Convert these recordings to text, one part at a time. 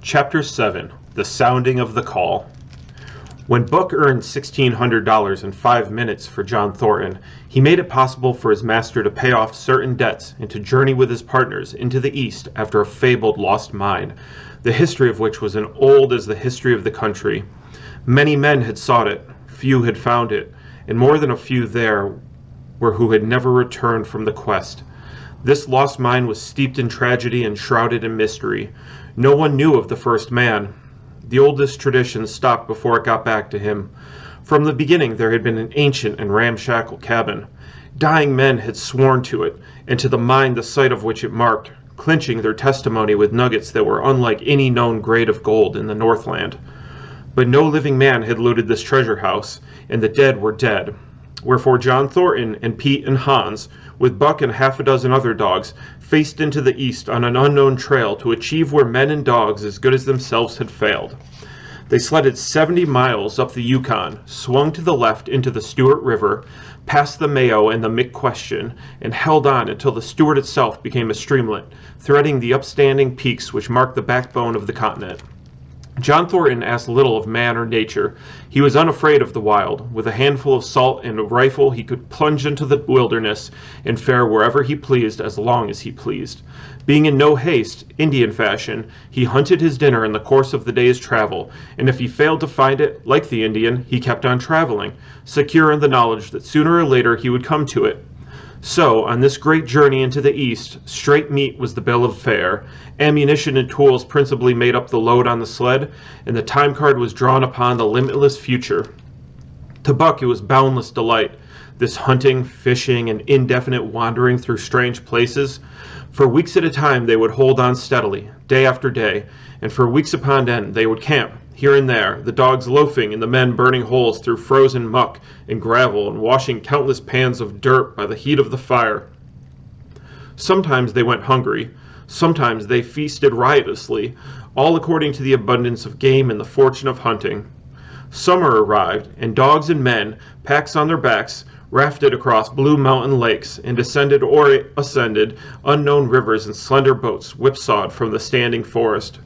Chapter 7 The Sounding of the Call. When Buck earned $1,600 in 5 minutes for John Thornton, he made it possible for his master to pay off certain debts and to journey with his partners into the East after a fabled lost mine, the history of which was as old as the history of the country. Many men had sought it, few had found it, and more than a few there were who had never returned from the quest. This lost mine was steeped in tragedy and shrouded in mystery. No one knew of the first man. The oldest traditions stopped before it got back to him. From the beginning there had been an ancient and ramshackle cabin. Dying men had sworn to it, and to the mine the site of which it marked, clinching their testimony with nuggets that were unlike any known grade of gold in the Northland. But no living man had looted this treasure house, and the dead were dead. Wherefore John Thornton and Pete and Hans, with Buck and half a dozen other dogs, faced into the east on an unknown trail to achieve where men and dogs as good as themselves had failed. They sledded 70 miles up the Yukon, swung to the left into the Stewart River, past the Mayo and the McQuestion, and held on until the Stewart itself became a streamlet, threading the upstanding peaks which marked the backbone of the continent. John Thornton asked little of man or nature. He was unafraid of the wild. With a handful of salt and a rifle, he could plunge into the wilderness and fare wherever he pleased as long as he pleased. Being in no haste, Indian fashion, he hunted his dinner in the course of the day's travel, and if he failed to find it, like the Indian, he kept on traveling, secure in the knowledge that sooner or later he would come to it. So, on this great journey into the East, straight meat was the bill of fare, ammunition and tools principally made up the load on the sled, and the time card was drawn upon the limitless future. To Buck it was boundless delight, this hunting, fishing, and indefinite wandering through strange places. For weeks at a time they would hold on steadily, day after day, and for weeks upon end they would camp, here and there, the dogs loafing and the men burning holes through frozen muck and gravel and washing countless pans of dirt by the heat of the fire. Sometimes they went hungry, sometimes they feasted riotously, all according to the abundance of game and the fortune of hunting. Summer arrived, and dogs and men, packs on their backs, rafted across blue mountain lakes and descended or ascended unknown rivers in slender boats whipsawed from the standing forest.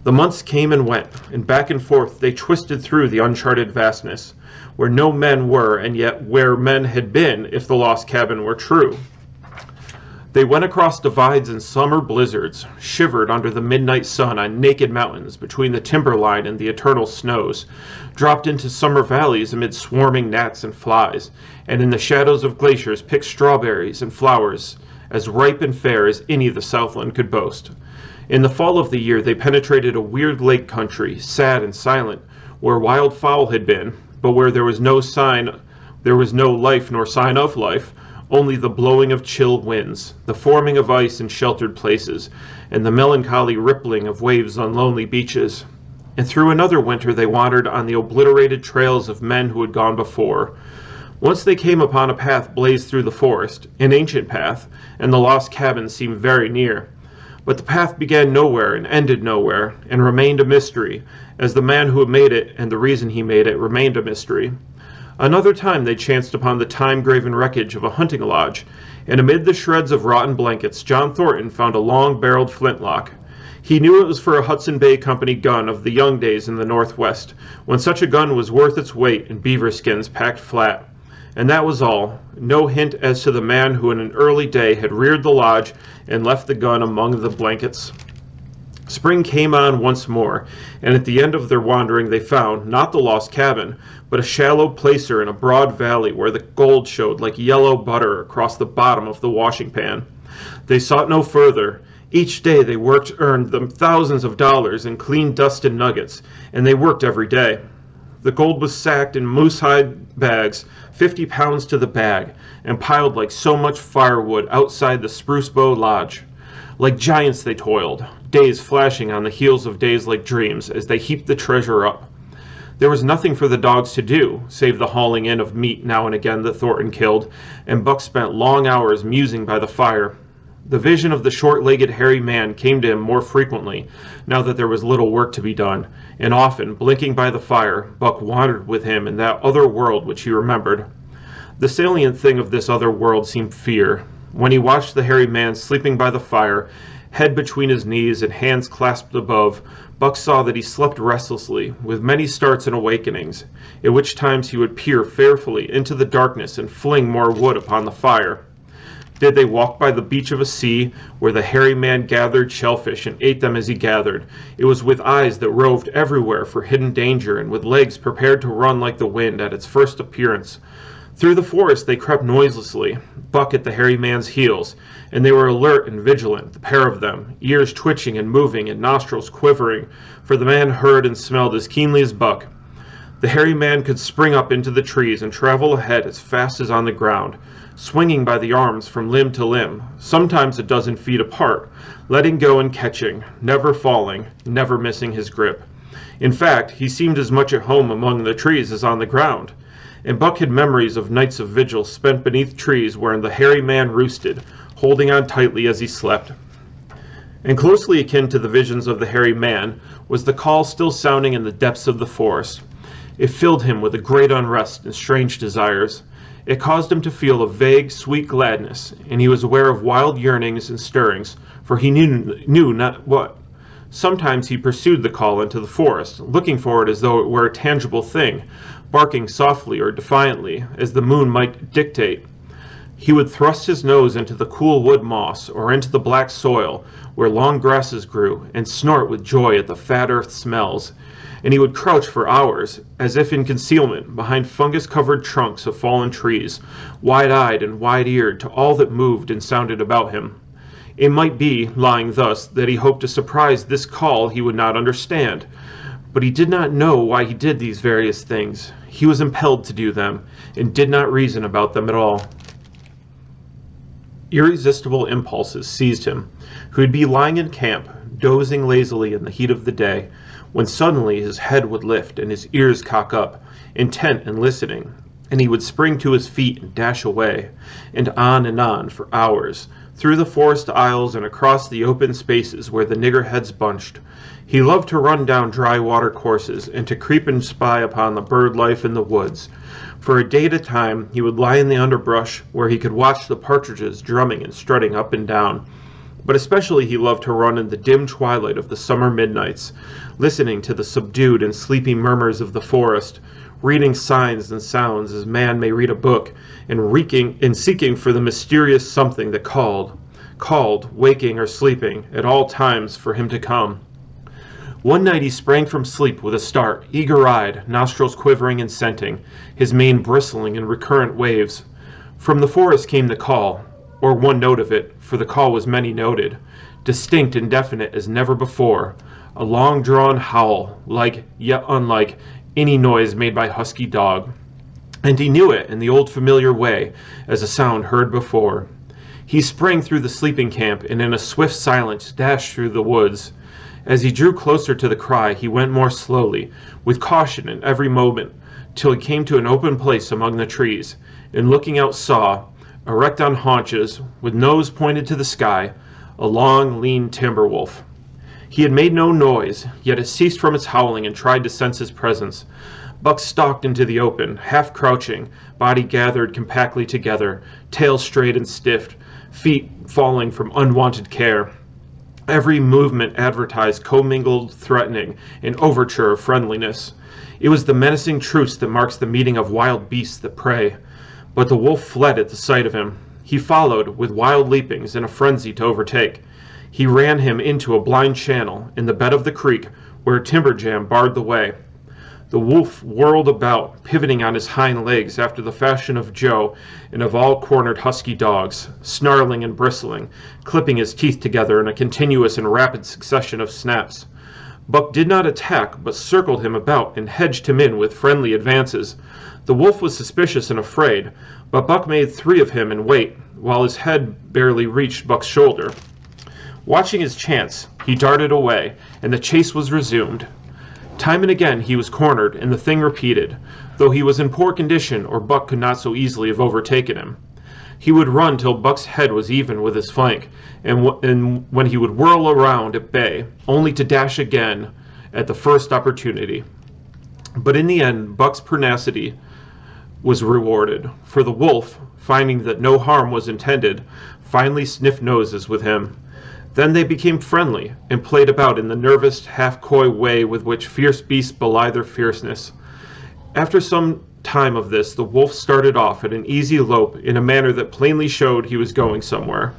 The months came and went, and back and forth they twisted through the uncharted vastness, where no men were and yet where men had been if the lost cabin were true. They went across divides in summer blizzards, shivered under the midnight sun on naked mountains between the timberline and the eternal snows, dropped into summer valleys amid swarming gnats and flies, and in the shadows of glaciers picked strawberries and flowers as ripe and fair as any the Southland could boast. In the fall of the year they penetrated a weird lake country, sad and silent, where wild fowl had been, but where there was no life nor sign of life, only the blowing of chill winds, the forming of ice in sheltered places, and the melancholy rippling of waves on lonely beaches. And through another winter they wandered on the obliterated trails of men who had gone before. Once they came upon a path blazed through the forest, an ancient path, and the lost cabin seemed very near. But the path began nowhere and ended nowhere, and remained a mystery, as the man who had made it and the reason he made it remained a mystery. Another time they chanced upon the time-graven wreckage of a hunting lodge, and amid the shreds of rotten blankets John Thornton found a long-barreled flintlock. He knew it was for a Hudson Bay Company gun of the young days in the Northwest, when such a gun was worth its weight in beaver skins packed flat. And that was all. No hint as to the man who in an early day had reared the lodge and left the gun among the blankets. Spring came on once more, and at the end of their wandering they found, not the lost cabin, but a shallow placer in a broad valley where the gold showed like yellow butter across the bottom of the washing pan. They sought no further. Each day they worked earned them thousands of dollars in clean dust and nuggets, and they worked every day. The gold was sacked in moose-hide bags, 50 pounds to the bag, and piled like so much firewood outside the Spruce Bow Lodge. Like giants they toiled, days flashing on the heels of days like dreams as they heaped the treasure up. There was nothing for the dogs to do, save the hauling in of meat now and again that Thornton killed, and Buck spent long hours musing by the fire. The vision of the short-legged hairy man came to him more frequently, now that there was little work to be done, and often, blinking by the fire, Buck wandered with him in that other world which he remembered. The salient thing of this other world seemed fear. When he watched the hairy man sleeping by the fire, Head between his knees and hands clasped above, Buck saw that he slept restlessly, with many starts and awakenings, at which times he would peer fearfully into the darkness and fling more wood upon the fire. Did they walk by the beach of a sea, where the hairy man gathered shellfish and ate them as he gathered, it was with eyes that roved everywhere for hidden danger, and with legs prepared to run like the wind at its first appearance. Through the forest they crept noiselessly, Buck at the hairy man's heels, and they were alert and vigilant, the pair of them, ears twitching and moving and nostrils quivering, for the man heard and smelled as keenly as Buck. The hairy man could spring up into the trees and travel ahead as fast as on the ground, swinging by the arms from limb to limb, sometimes a dozen feet apart, letting go and catching, never falling, never missing his grip. In fact, he seemed as much at home among the trees as on the ground, and Buck had memories of nights of vigil spent beneath trees wherein the hairy man roosted, holding on tightly as he slept. And closely akin to the visions of the hairy man was the call still sounding in the depths of the forest. It filled him with a great unrest and strange desires. It caused him to feel a vague, sweet gladness, and he was aware of wild yearnings and stirrings, for he knew not what. Sometimes he pursued the call into the forest, looking for it as though it were a tangible thing, barking softly or defiantly, as the moon might dictate. He would thrust his nose into the cool wood moss or into the black soil where long grasses grew, and snort with joy at the fat earth smells, and he would crouch for hours, as if in concealment, behind fungus-covered trunks of fallen trees, wide-eyed and wide-eared to all that moved and sounded about him. It might be, lying thus, that he hoped to surprise this call he would not understand, but he did not know why he did these various things. He was impelled to do them, and did not reason about them at all. Irresistible impulses seized him, who would be lying in camp, dozing lazily in the heat of the day, when suddenly his head would lift and his ears cock up, intent and listening, and he would spring to his feet and dash away, and on for hours, through the forest aisles and across the open spaces where the niggerheads bunched. He loved to run down dry water courses and to creep and spy upon the bird life in the woods. For a day at a time he would lie in the underbrush where he could watch the partridges drumming and strutting up and down. But especially he loved to run in the dim twilight of the summer midnights, listening to the subdued and sleepy murmurs of the forest, reading signs and sounds as man may read a book, and seeking for the mysterious something that called, waking or sleeping, at all times for him to come. One night he sprang from sleep with a start, eager-eyed, nostrils quivering and scenting, his mane bristling in recurrent waves. From the forest came the call, or one note of it, for the call was many-noted, distinct and definite as never before, a long-drawn howl, like, yet unlike, any noise made by husky dog. And he knew it in the old familiar way, as a sound heard before. He sprang through the sleeping camp, and in a swift silence dashed through the woods. As he drew closer to the cry, he went more slowly, with caution in every moment, till he came to an open place among the trees, and looking out saw, erect on haunches, with nose pointed to the sky, a long, lean timber wolf. He had made no noise, yet it ceased from its howling and tried to sense his presence. Buck stalked into the open, half crouching, body gathered compactly together, tail straight and stiff, feet falling from unwonted care. Every movement advertised commingled threatening and overture of friendliness. It was the menacing truce that marks the meeting of wild beasts that prey. But the wolf fled at the sight of him. He followed, with wild leapings, in a frenzy to overtake. He ran him into a blind channel in the bed of the creek, where a timber jam barred the way. The wolf whirled about, pivoting on his hind legs after the fashion of Joe and of all cornered husky dogs, snarling and bristling, clipping his teeth together in a continuous and rapid succession of snaps. Buck did not attack, but circled him about and hedged him in with friendly advances. The wolf was suspicious and afraid, but Buck made 3 of him and wait, while his head barely reached Buck's shoulder. Watching his chance, he darted away, and the chase was resumed. Time and again he was cornered, and the thing repeated, though he was in poor condition, or Buck could not so easily have overtaken him. He would run till Buck's head was even with his flank, and when he would whirl around at bay, only to dash again at the first opportunity. But in the end, Buck's pertinacity was rewarded, for the wolf, finding that no harm was intended, finally sniffed noses with him. Then they became friendly, and played about in the nervous, half-coy way with which fierce beasts belie their fierceness. After some time of this, the wolf started off at an easy lope in a manner that plainly showed he was going somewhere.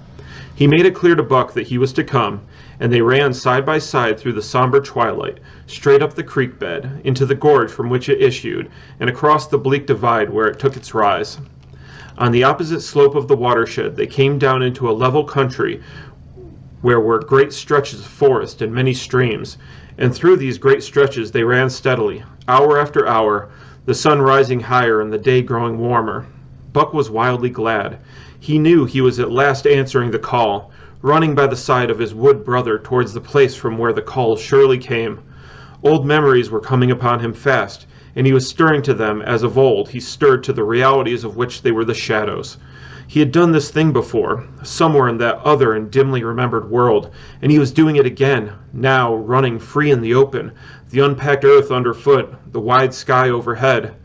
He made it clear to Buck that he was to come, and they ran side by side through the somber twilight, straight up the creek bed, into the gorge from which it issued, and across the bleak divide where it took its rise. On the opposite slope of the watershed they came down into a level country where were great stretches of forest and many streams, and through these great stretches they ran steadily, hour after hour, the sun rising higher and the day growing warmer. Buck was wildly glad. He knew he was at last answering the call, running by the side of his wood brother towards the place from where the call surely came. Old memories were coming upon him fast, and he was stirring to them as of old he stirred to the realities of which they were the shadows. He had done this thing before, somewhere in that other and dimly remembered world, and he was doing it again, now running free in the open, the unpacked earth underfoot, the wide sky overhead.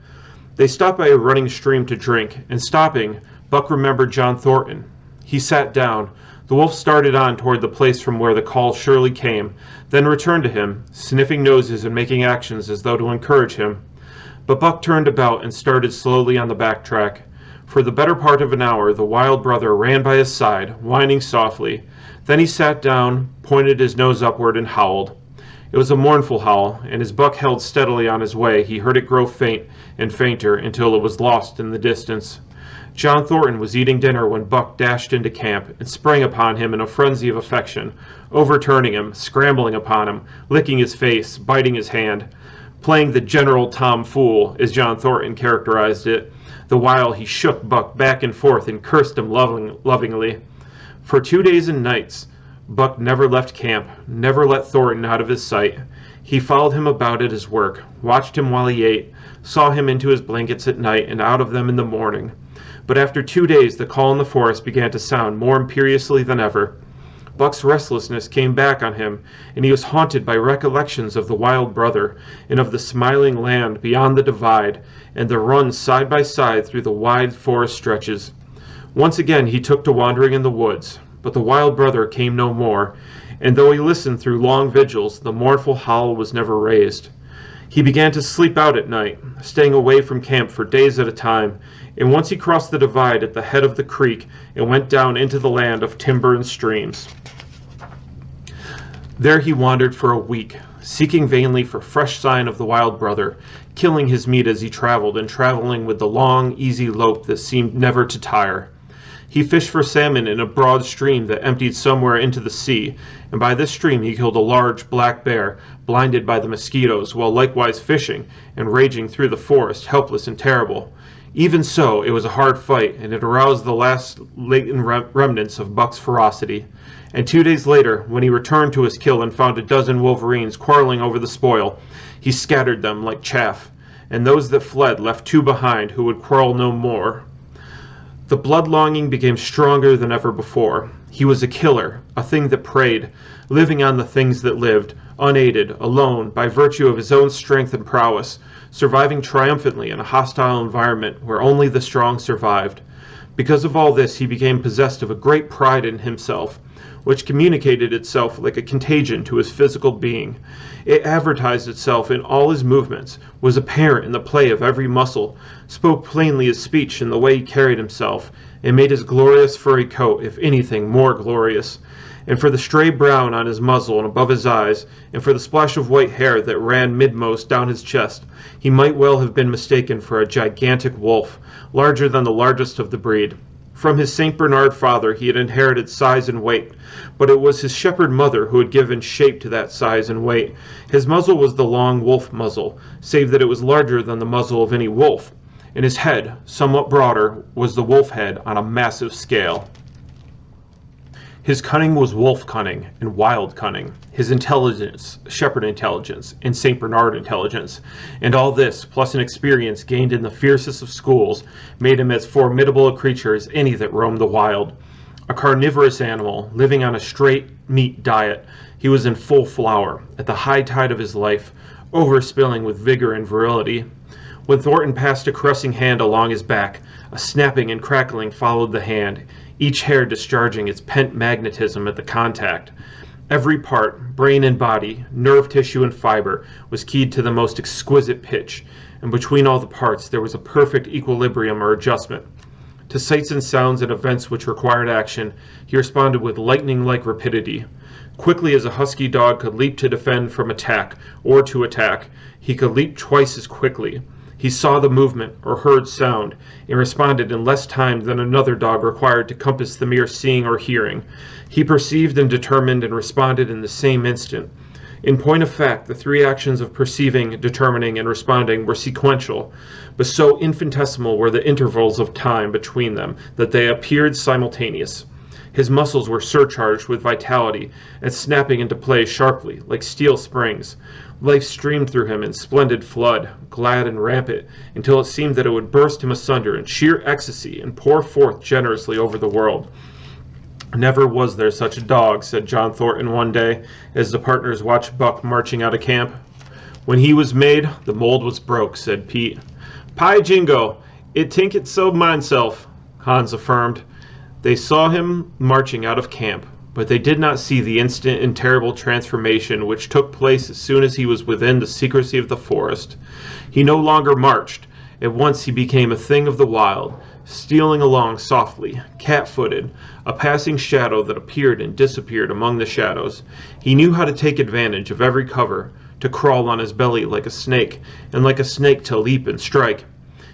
They stopped by a running stream to drink, and stopping, Buck remembered John Thornton. He sat down. The wolf started on toward the place from where the call surely came, then returned to him, sniffing noses and making actions as though to encourage him. But Buck turned about and started slowly on the back track. For the better part of an hour the wild brother ran by his side, whining softly. Then he sat down, pointed his nose upward, and howled. It was a mournful howl, and as Buck held steadily on his way he heard it grow faint and fainter until it was lost in the distance. John Thornton was eating dinner when Buck dashed into camp and sprang upon him in a frenzy of affection, overturning him, scrambling upon him, licking his face, biting his hand, playing the general tomfool, as John Thornton characterized it, the while he shook Buck back and forth and cursed him lovingly. For 2 days and nights, Buck never left camp, never let Thornton out of his sight. He followed him about at his work, watched him while he ate, saw him into his blankets at night and out of them in the morning. But after 2 days the call in the forest began to sound more imperiously than ever. Buck's restlessness came back on him, and he was haunted by recollections of the wild brother, and of the smiling land beyond the divide, and the run side by side through the wide forest stretches. Once again he took to wandering in the woods, but the wild brother came no more, and though he listened through long vigils, the mournful howl was never raised. He began to sleep out at night, staying away from camp for days at a time, and once he crossed the divide at the head of the creek and went down into the land of timber and streams. There he wandered for a week, seeking vainly for fresh sign of the wild brother, killing his meat as he traveled, and traveling with the long, easy lope that seemed never to tire. He fished for salmon in a broad stream that emptied somewhere into the sea, and by this stream he killed a large black bear, blinded by the mosquitoes, while likewise fishing and raging through the forest, helpless and terrible. Even so, it was a hard fight, and it aroused the last latent remnants of Buck's ferocity. And 2 days later, when he returned to his kill and found a dozen wolverines quarreling over the spoil, he scattered them like chaff, and those that fled left 2 behind who would quarrel no more. The blood-longing became stronger than ever before. He was a killer, a thing that preyed, living on the things that lived, unaided, alone, by virtue of his own strength and prowess, surviving triumphantly in a hostile environment where only the strong survived. Because of all this, he became possessed of a great pride in himself, which communicated itself like a contagion to his physical being. It advertised itself in all his movements, was apparent in the play of every muscle, spoke plainly as speech in the way he carried himself, and made his glorious furry coat, if anything, more glorious. And for the stray brown on his muzzle and above his eyes, and for the splash of white hair that ran midmost down his chest, he might well have been mistaken for a gigantic wolf, larger than the largest of the breed. From his St. Bernard father he had inherited size and weight, but it was his shepherd mother who had given shape to that size and weight. His muzzle was the long wolf muzzle, save that it was larger than the muzzle of any wolf, and his head, somewhat broader, was the wolf head on a massive scale. His cunning was wolf cunning and wild cunning, his intelligence, shepherd intelligence, and St. Bernard intelligence, and all this, plus an experience gained in the fiercest of schools, made him as formidable a creature as any that roamed the wild. A carnivorous animal, living on a straight meat diet, he was in full flower, at the high tide of his life, overspilling with vigor and virility. When Thornton passed a caressing hand along his back, a snapping and crackling followed the hand. each hair discharging its pent magnetism at the contact. Every part, brain and body, nerve tissue and fiber, was keyed to the most exquisite pitch, and between all the parts there was a perfect equilibrium or adjustment. To sights and sounds and events which required action, he responded with lightning-like rapidity. Quickly as a husky dog could leap to defend from attack or to attack, he could leap twice as quickly. He saw the movement or heard sound and responded in less time than another dog required to compass the mere seeing or hearing. He perceived and determined and responded in the same instant. In point of fact, the three actions of perceiving, determining, and responding were sequential, but so infinitesimal were the intervals of time between them that they appeared simultaneous. His muscles were surcharged with vitality and snapping into play sharply, like steel springs. Life streamed through him in splendid flood, glad and rampant, until it seemed that it would burst him asunder in sheer ecstasy and pour forth generously over the world. "Never was there such a dog," said John Thornton one day, as the partners watched Buck marching out of camp. "When he was made, the mold was broke," said Pete. "Py jingo, it tink it so mineself," Hans affirmed. They saw him marching out of camp, but they did not see the instant and terrible transformation which took place as soon as he was within the secrecy of the forest. He no longer marched. At once he became a thing of the wild, stealing along softly, cat-footed, a passing shadow that appeared and disappeared among the shadows. He knew how to take advantage of every cover, to crawl on his belly like a snake, and like a snake to leap and strike.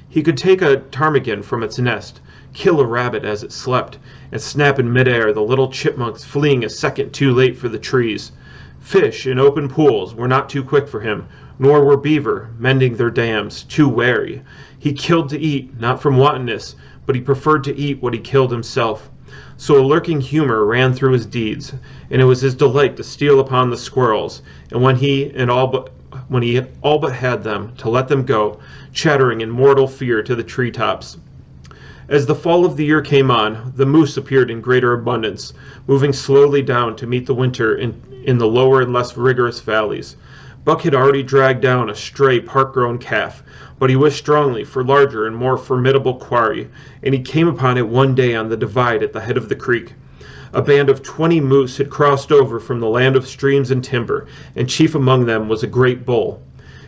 He could take a ptarmigan from its nest, kill a rabbit as it slept, and snap in midair the little chipmunks fleeing a second too late for the trees. Fish in open pools were not too quick for him, nor were beaver, mending their dams, too wary. He killed to eat, not from wantonness, but he preferred to eat what he killed himself. So a lurking humor ran through his deeds, and it was his delight to steal upon the squirrels, and when he all but had them, to let them go, chattering in mortal fear to the treetops. As the fall of the year came on, the moose appeared in greater abundance, moving slowly down to meet the winter in the lower and less rigorous valleys. Buck had already dragged down a stray part-grown calf, but he wished strongly for larger and more formidable quarry, and he came upon it one day on the divide at the head of the creek. A band of 20 moose had crossed over from the land of streams and timber, and chief among them was a great bull.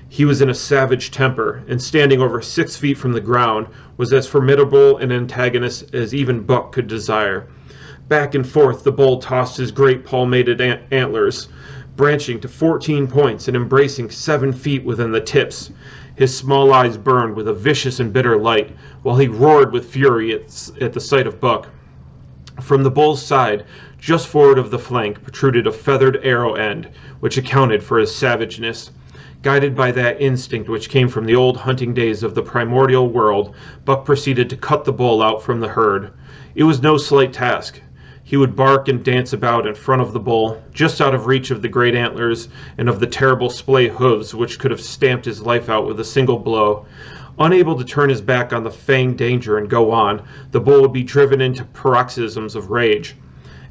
He was in a savage temper, and standing over 6 feet from the ground, was as formidable an antagonist as even Buck could desire. Back and forth the bull tossed his great palmated antlers, branching to 14 points and embracing 7 feet within the tips. His small eyes burned with a vicious and bitter light, while he roared with fury at the sight of Buck. From the bull's side, just forward of the flank, protruded a feathered arrow end, which accounted for his savageness. Guided by that instinct which came from the old hunting days of the primordial world, Buck proceeded to cut the bull out from the herd. It was no slight task. He would bark and dance about in front of the bull, just out of reach of the great antlers and of the terrible splay hooves which could have stamped his life out with a single blow. Unable to turn his back on the fanged danger and go on, the bull would be driven into paroxysms of rage.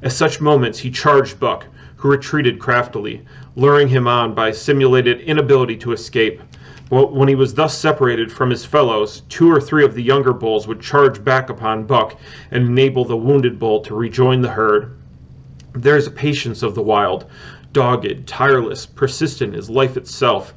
At such moments he charged Buck, who retreated craftily, luring him on by simulated inability to escape. But when he was thus separated from his fellows, 2 or 3 of the younger bulls would charge back upon Buck and enable the wounded bull to rejoin the herd. There is a patience of the wild, dogged, tireless, persistent as life itself,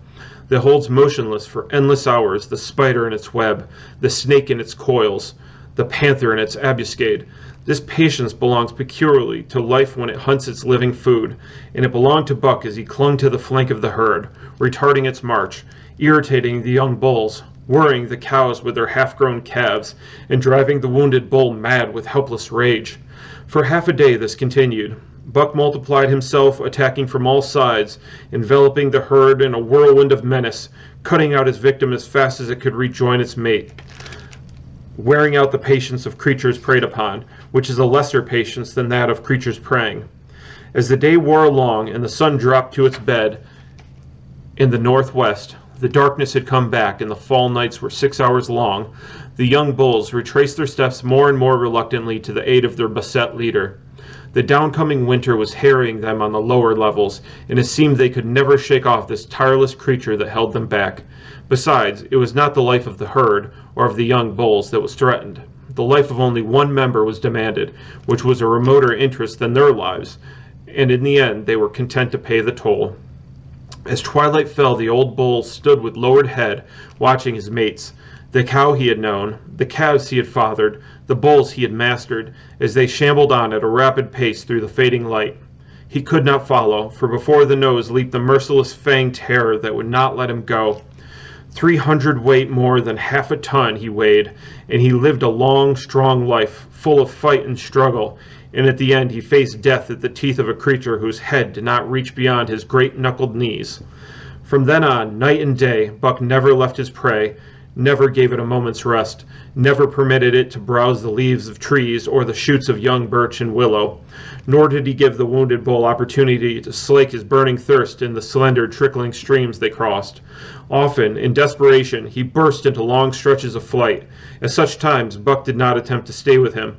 that holds motionless for endless hours the spider in its web, the snake in its coils, the panther in its ambuscade. This patience belongs peculiarly to life when it hunts its living food, and it belonged to Buck as he clung to the flank of the herd, retarding its march, irritating the young bulls, worrying the cows with their half-grown calves, and driving the wounded bull mad with helpless rage. For half a day this continued. Buck multiplied himself, attacking from all sides, enveloping the herd in a whirlwind of menace, cutting out his victim as fast as it could rejoin its mate, wearing out the patience of creatures preyed upon, which is a lesser patience than that of creatures preying. As the day wore along and the sun dropped to its bed in the northwest, the darkness had come back and the fall nights were 6 hours long. The young bulls retraced their steps more and more reluctantly to the aid of their beset leader. The downcoming winter was harrying them on the lower levels, and it seemed they could never shake off this tireless creature that held them back. Besides, it was not the life of the herd or of the young bulls that was threatened. the life of only one member was demanded, which was a remoter interest than their lives, and in the end they were content to pay the toll. As twilight fell, the old bull stood with lowered head, watching his mates, the cow he had known, the calves he had fathered, the bulls he had mastered, as they shambled on at a rapid pace through the fading light. He could not follow, for before the nose leaped the merciless fanged terror that would not let him go. 300 weight more than half a ton he weighed, and he lived a long, strong life, full of fight and struggle, and at the end he faced death at the teeth of a creature whose head did not reach beyond his great knuckled knees. From then on, night and day, Buck never left his prey, never gave it a moment's rest, never permitted it to browse the leaves of trees or the shoots of young birch and willow, nor did he give the wounded bull opportunity to slake his burning thirst in the slender, trickling streams they crossed. Often, in desperation, he burst into long stretches of flight. At such times, Buck did not attempt to stay with him,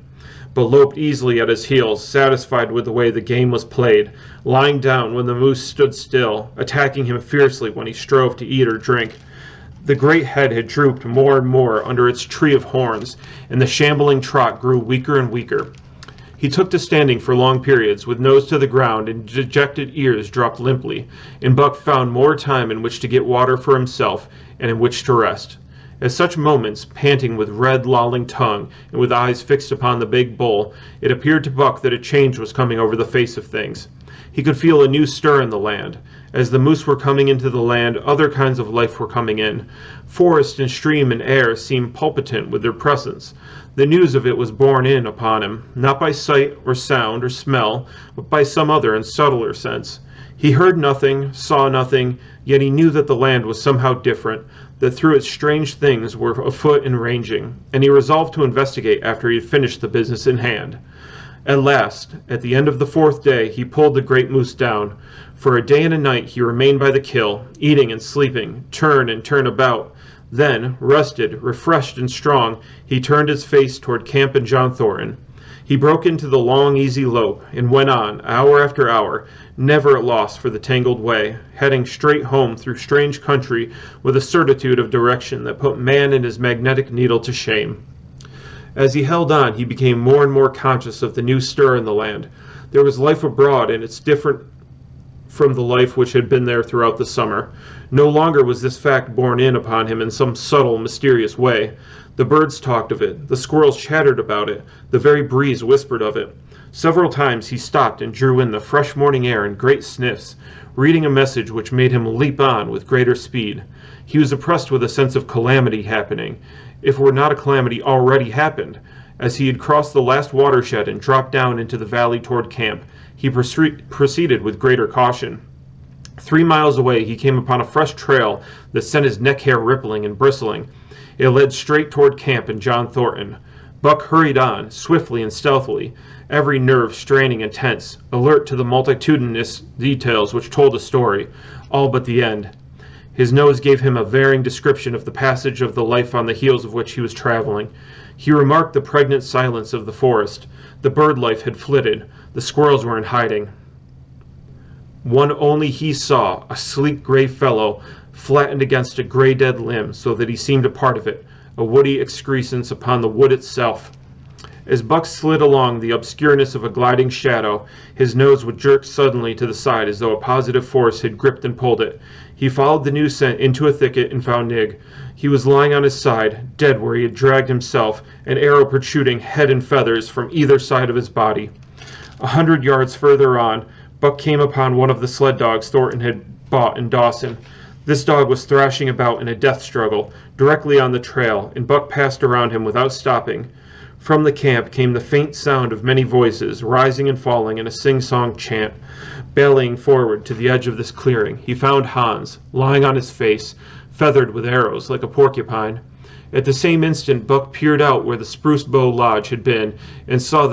but loped easily at his heels, satisfied with the way the game was played, lying down when the moose stood still, attacking him fiercely when he strove to eat or drink. The great head had drooped more and more under its tree of horns, and the shambling trot grew weaker and weaker. He took to standing for long periods, with nose to the ground and dejected ears dropped limply, and Buck found more time in which to get water for himself and in which to rest. At such moments, panting with red, lolling tongue, and with eyes fixed upon the big bull, it appeared to Buck that a change was coming over the face of things. He could feel a new stir in the land. As the moose were coming into the land, other kinds of life were coming in. Forest and stream and air seemed palpitant with their presence. The news of it was borne in upon him, not by sight or sound or smell, but by some other and subtler sense. He heard nothing, saw nothing, yet he knew that the land was somehow different, that through it strange things were afoot and ranging, and he resolved to investigate after he had finished the business in hand. At last, at the end of the 4th day, he pulled the great moose down. For a day and a night he remained by the kill, eating and sleeping, turn and turn about. Then, rested, refreshed and strong, he turned his face toward camp and John Thornton. He broke into the long, easy lope, and went on, hour after hour, never at loss for the tangled way, heading straight home through strange country with a certitude of direction that put man and his magnetic needle to shame. As he held on, he became more and more conscious of the new stir in the land. There was life abroad, and it's different from the life which had been there throughout the summer. No longer was this fact borne in upon him in some subtle, mysterious way. The birds talked of it, the squirrels chattered about it, the very breeze whispered of it. Several times he stopped and drew in the fresh morning air in great sniffs, reading a message which made him leap on with greater speed. He was oppressed with a sense of calamity happening, if it were not a calamity already happened. As he had crossed the last watershed and dropped down into the valley toward camp, he proceeded with greater caution. 3 miles away he came upon a fresh trail that sent his neck hair rippling and bristling. It led straight toward camp and John Thornton. Buck hurried on, swiftly and stealthily, every nerve straining and tense, alert to the multitudinous details which told a story, all but the end. His nose gave him a varying description of the passage of the life on the heels of which he was traveling. He remarked the pregnant silence of the forest. The bird life had flitted. The squirrels were in hiding. One only he saw, a sleek gray fellow, flattened against a gray dead limb so that he seemed a part of it, a woody excrescence upon the wood itself. As Buck slid along the obscureness of a gliding shadow, his nose would jerk suddenly to the side as though a positive force had gripped and pulled it. He followed the new scent into a thicket and found Nig. He was lying on his side, dead where he had dragged himself, an arrow protruding head and feathers from either side of his body. 100 yards further on, Buck came upon one of the sled dogs Thornton had bought in Dawson. This dog was thrashing about in a death struggle, directly on the trail, and Buck passed around him without stopping. From the camp came the faint sound of many voices, rising and falling in a sing-song chant. Bellying forward to the edge of this clearing, he found Hans, lying on his face, feathered with arrows like a porcupine. At the same instant Buck peered out where the Spruce Bow Lodge had been, and saw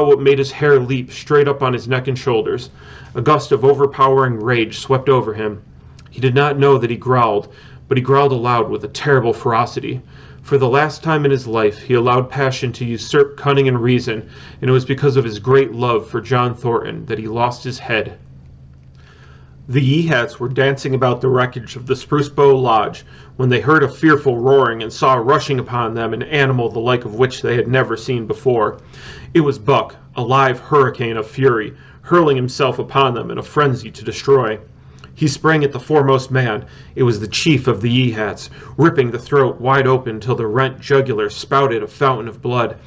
what made his hair leap straight up on his neck and shoulders. A gust of overpowering rage swept over him. He did not know that he growled, but he growled aloud with a terrible ferocity. For the last time in his life he allowed passion to usurp cunning and reason, and it was because of his great love for John Thornton that he lost his head. The Yeehats were dancing about the wreckage of the Spruce Bow Lodge when they heard a fearful roaring and saw rushing upon them an animal the like of which they had never seen before. It was Buck, a live hurricane of fury, hurling himself upon them in a frenzy to destroy. He sprang at the foremost man. It was the chief of the Yeehats, ripping the throat wide open till the rent jugular spouted a fountain of blood.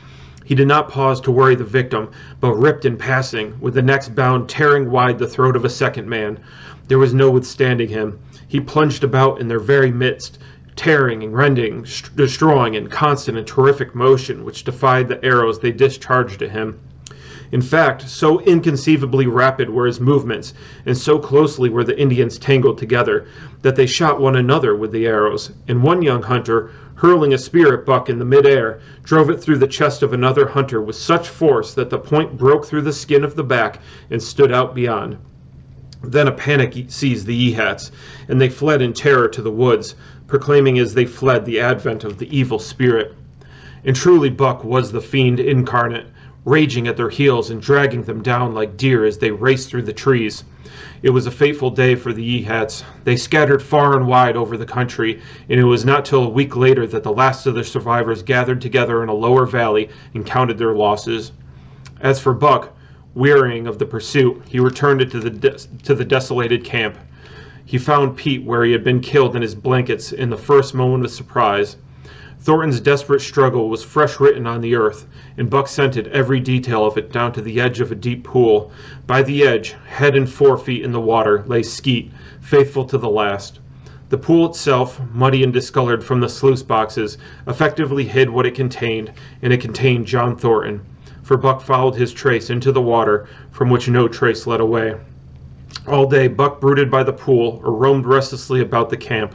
He did not pause to worry the victim, but ripped in passing, with the next bound tearing wide the throat of a second man. There was no withstanding him. He plunged about in their very midst, tearing and rending, destroying in constant and terrific motion which defied the arrows they discharged at him. In fact, so inconceivably rapid were his movements, and so closely were the Indians tangled together, that they shot one another with the arrows, and one young hunter, hurling a spear at Buck in the mid-air, drove it through the chest of another hunter with such force that the point broke through the skin of the back and stood out beyond. Then a panic seized the Yeehats, and they fled in terror to the woods, proclaiming as they fled the advent of the evil spirit. And truly Buck was the fiend incarnate, raging at their heels and dragging them down like deer as they raced through the trees. It was a fateful day for the Yeehats. They scattered far and wide over the country, and it was not till a week later that the last of the survivors gathered together in a lower valley and counted their losses. As for Buck, wearying of the pursuit, he returned to the desolated camp. He found Pete where he had been killed in his blankets in the first moment of surprise. Thornton's desperate struggle was fresh written on the earth, and Buck scented every detail of it down to the edge of a deep pool. By the edge, head and 4 feet in the water, lay Skeet, faithful to the last. The pool itself, muddy and discolored from the sluice boxes, effectively hid what it contained, and it contained John Thornton, for Buck followed his trace into the water, from which no trace led away. All day Buck brooded by the pool, or roamed restlessly about the camp.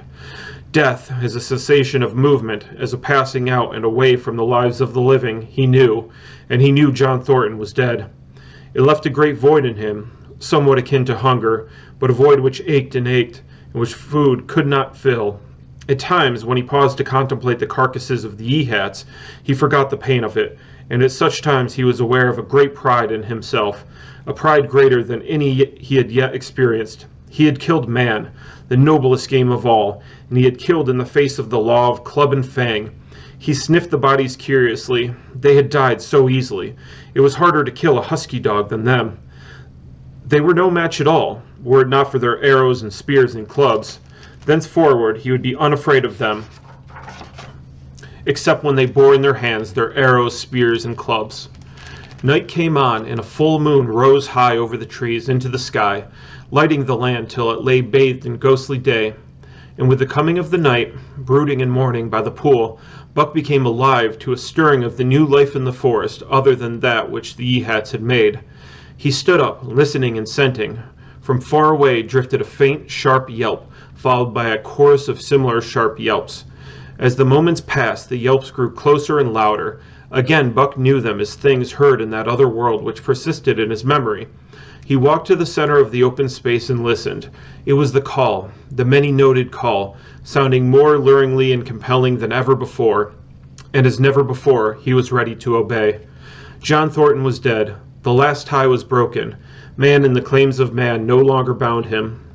Death, as a cessation of movement, as a passing out and away from the lives of the living, he knew, and he knew John Thornton was dead. It left a great void in him, somewhat akin to hunger, but a void which ached, and which food could not fill. At times, when he paused to contemplate the carcasses of the Yeehats, he forgot the pain of it, and at such times he was aware of a great pride in himself, a pride greater than any he had yet experienced. He had killed man, the noblest game of all, and he had killed in the face of the law of club and fang. He sniffed the bodies curiously. They had died so easily. It was harder to kill a husky dog than them. They were no match at all, were it not for their arrows and spears and clubs. Thenceforward he would be unafraid of them, except when they bore in their hands their arrows, spears, and clubs. Night came on, and a full moon rose high over the trees into the sky, lighting the land till it lay bathed in ghostly day. And with the coming of the night, brooding and mourning by the pool, Buck became alive to a stirring of the new life in the forest other than that which the Yeehats had made. He stood up, listening and scenting. From far away drifted a faint, sharp yelp, followed by a chorus of similar sharp yelps. As the moments passed, the yelps grew closer and louder. Again Buck knew them as things heard in that other world which persisted in his memory. He walked to the center of the open space and listened. It was the call, the many-noted call, sounding more luringly and compelling than ever before. And as never before, he was ready to obey. John Thornton was dead. The last tie was broken. Man and the claims of man no longer bound him.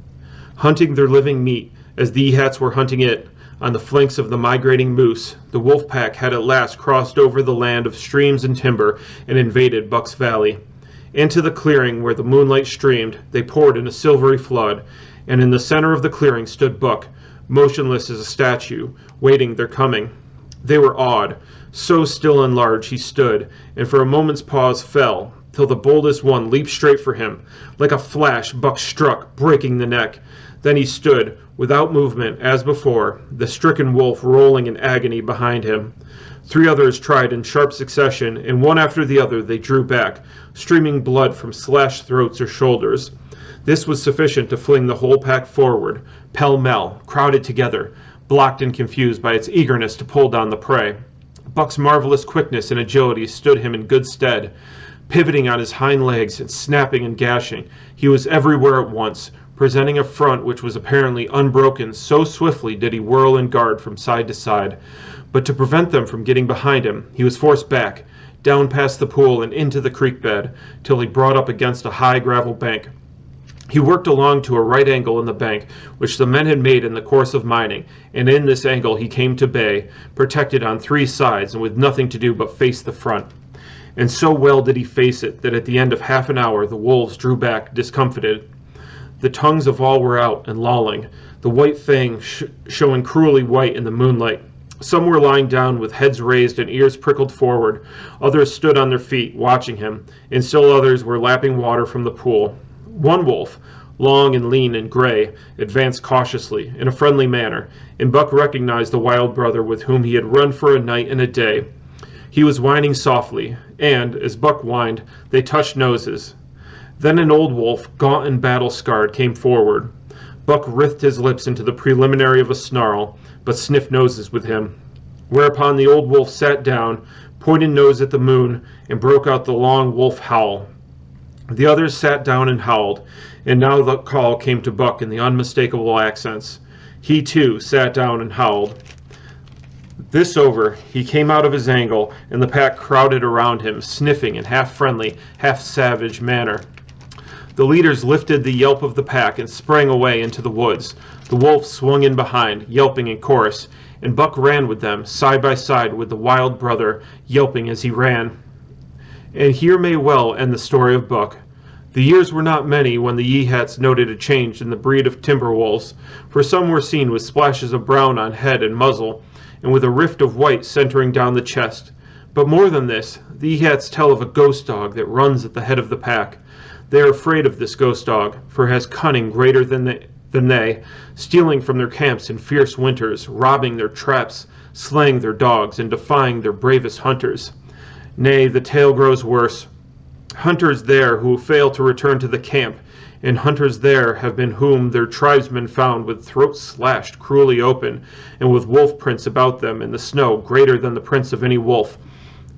Hunting their living meat, as the Yeehats were hunting it, on the flanks of the migrating moose, the wolf pack had at last crossed over the land of streams and timber and invaded Buck's Valley. Into the clearing where the moonlight streamed, they poured in a silvery flood, and in the center of the clearing stood Buck, motionless as a statue, waiting their coming. They were awed. So still and large he stood, and for a moment's pause fell, till the boldest one leaped straight for him. Like a flash, Buck struck, breaking the neck. Then he stood, without movement, as before, the stricken wolf rolling in agony behind him. 3 others tried in sharp succession, and one after the other they drew back, streaming blood from slashed throats or shoulders. This was sufficient to fling the whole pack forward, pell-mell, crowded together, blocked and confused by its eagerness to pull down the prey. Buck's marvelous quickness and agility stood him in good stead. Pivoting on his hind legs and snapping and gashing, he was everywhere at once, presenting a front which was apparently unbroken, so swiftly did he whirl and guard from side to side. But to prevent them from getting behind him, he was forced back, down past the pool and into the creek bed, till he brought up against a high gravel bank. He worked along to a right angle in the bank, which the men had made in the course of mining, and in this angle he came to bay, protected on 3 sides and with nothing to do but face the front. And so well did he face it that at the end of half an hour the wolves drew back discomfited. The tongues of all were out and lolling, the white fangs showing cruelly white in the moonlight. Some were lying down with heads raised and ears prickled forward. Others stood on their feet, watching him, and still others were lapping water from the pool. One wolf, long and lean and gray, advanced cautiously, in a friendly manner, and Buck recognized the wild brother with whom he had run for a night and a day. He was whining softly, and, as Buck whined, they touched noses. Then an old wolf, gaunt and battle-scarred, came forward. Buck writhed his lips into the preliminary of a snarl, but sniffed noses with him. Whereupon the old wolf sat down, pointed nose at the moon, and broke out the long wolf howl. The others sat down and howled, and now the call came to Buck in the unmistakable accents. He, too, sat down and howled. This over, he came out of his angle, and the pack crowded around him, sniffing in half-friendly, half-savage manner. The leaders lifted the yelp of the pack and sprang away into the woods. The wolves swung in behind, yelping in chorus, and Buck ran with them, side by side with the wild brother, yelping as he ran. And here may well end the story of Buck. The years were not many when the Yeehats noted a change in the breed of timber wolves, for some were seen with splashes of brown on head and muzzle, and with a rift of white centering down the chest. But more than this, the Yeehats tell of a ghost dog that runs at the head of the pack. They are afraid of this ghost dog, for it has cunning greater than they, stealing from their camps in fierce winters, robbing their traps, slaying their dogs, and defying their bravest hunters. Nay, the tale grows worse. Hunters there who fail to return to the camp, and hunters there have been whom their tribesmen found with throats slashed cruelly open, and with wolf prints about them in the snow greater than the prints of any wolf.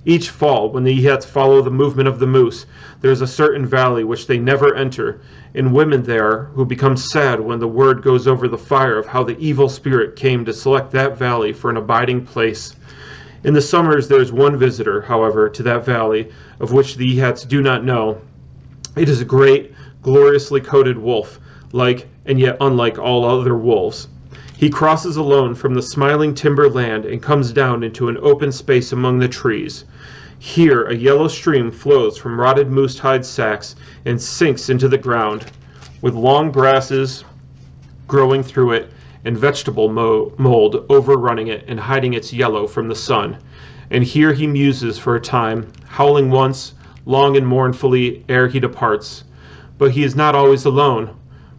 Each fall, when the Yeehats follow the movement of the moose, there is a certain valley which they never enter, and women there who become sad when the word goes over the fire of how the evil spirit came to select that valley for an abiding place. In the summers there is one visitor, however, to that valley, of which the Yeehats do not know. It is a great, gloriously coated wolf, like and yet unlike all other wolves. He crosses alone from the smiling timber land and comes down into an open space among the trees. Here a yellow stream flows from rotted moose hide sacks and sinks into the ground, with long grasses growing through it and vegetable mold overrunning it and hiding its yellow from the sun. And here he muses for a time, howling once, long and mournfully, ere he departs. But he is not always alone.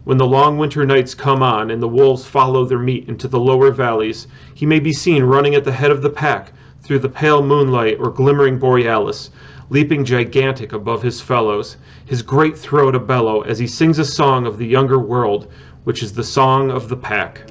When the long winter nights come on and the wolves follow their meat into the lower valleys, he may be seen running at the head of the pack through the pale moonlight or glimmering borealis, leaping gigantic above his fellows, his great throat a bellow as he sings a song of the younger world, which is the song of the pack.